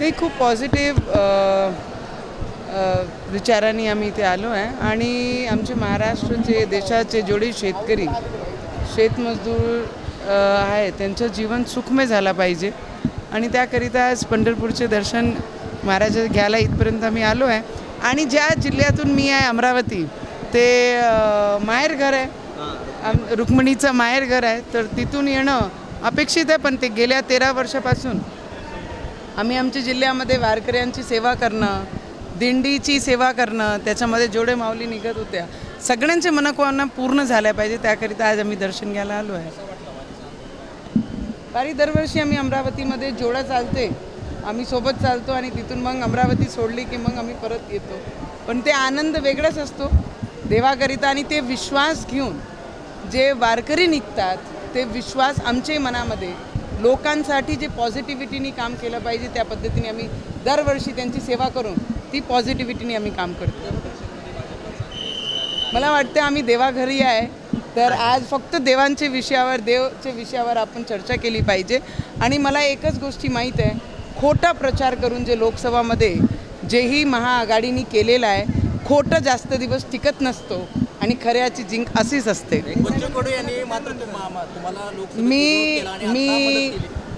नाही, खूप पॉझिटिव्ह विचारांनी आम्ही इथे आलो आहे आणि आमचे महाराष्ट्राचे देशाचे जेवढे शेतकरी शेतमजदूर आहे त्यांचं जीवन सुखमय झालं पाहिजे आणि त्याकरिता आज पंढरपूरचे दर्शन महाराज घ्यायला इथपर्यंत आम्ही आलो आहे। आणि ज्या जिल्ह्यातून मी आहे अमरावती ते माहेर घर आहे, रुक्मिणीचं माहेर घर आहे, तर तिथून येणं अपेक्षित आहे। पण ते गेल्या 13 वर्षापासून आम्ही आमच्या जिल्ह्यामध्ये वारकऱ्यांची सेवा करणं, दिंडीची सेवा करणं, त्याच्यामध्ये जेवढे माऊली निघत होत्या सगळ्यांचे मनोकामना पूर्ण झाल्या पाहिजे त्याकरिता आज आम्ही दर्शन घ्यायला आलो आहे। वारी दरवर्षी आम्ही अमरावतीमध्ये जोडा चालते, आम्ही सोबत चालतो आणि तिथून मग अमरावती सोडली की मग आम्ही परत येतो। पण ते आनंद वेगळाच असतो देवाकरिता आणि ते विश्वास घेऊन जे वारकरी निघतात ते विश्वास आमच्या मनामध्ये लोकांसाठी जे पॉझिटिव्हिटीने काम केलं पाहिजे त्या पद्धतीने आम्ही दरवर्षी त्यांची सेवा करून ती पॉझिटिव्हिटीने आम्ही काम करतो। मला वाटतं आम्ही देवाघरी आहे तर आज फक्त देवांच्या विषयावर आपण चर्चा केली पाहिजे। आणि मला एकच गोष्टी माहीत आहे, खोटा प्रचार करून जे लोकसभामध्ये जेही महाआघाडीने केलेलं आहे, खोटं जास्त दिवस टिकत नसतो आणि खऱ्याची जिंक अशीच असते।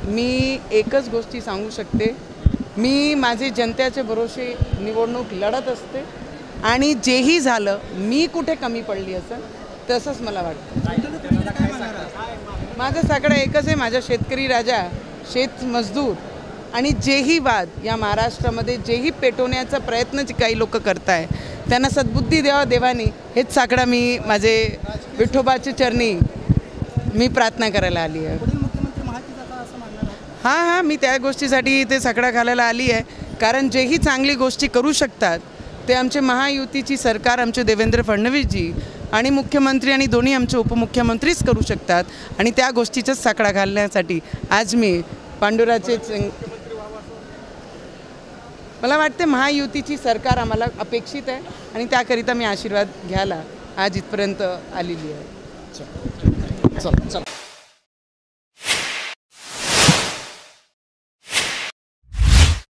मी एकच गोष्टी सांगू शकते, मी माझे जनतेचे भरोसे निवडणूक लढत असते आणि जेही झालं मी कुठे कमी पडली असेल तसंच मला वाटतं। माझं सगळं एकच आहे, माझा शेतकरी राजा, शेतमजदूर आणि जेही वाद या महाराष्ट्रामध्ये जेही पेटवण्याचा प्रयत्न जे काही लोक करत आहे त्यांना सद्बुद्धी द्यावा देवानी, हेच साकडा मी माझे विठोबाच्या चरणी मी प्रार्थना करायला आली आहे। हां, मी त्या गोष्टीसाठी ते साकडा घालायला आली आहे, कारण जेही चांगली गोष्टी करू शकतात ते आमचे महायुतीची सरकार, आमचे देवेंद्र फडणवीसजी आणि मुख्यमंत्री आणि दोन्ही आमचे उपमुख्यमंत्रीच करू शकतात आणि त्या गोष्टीचाच साकडा घालण्यासाठी आज मी पांडुराचे मला वाटते महायुतीची सरकार आम्हाला अपेक्षित आहे आणि त्याकरिता मी आशीर्वाद घ्यायला आज इथपर्यंत आलेली आहे। चल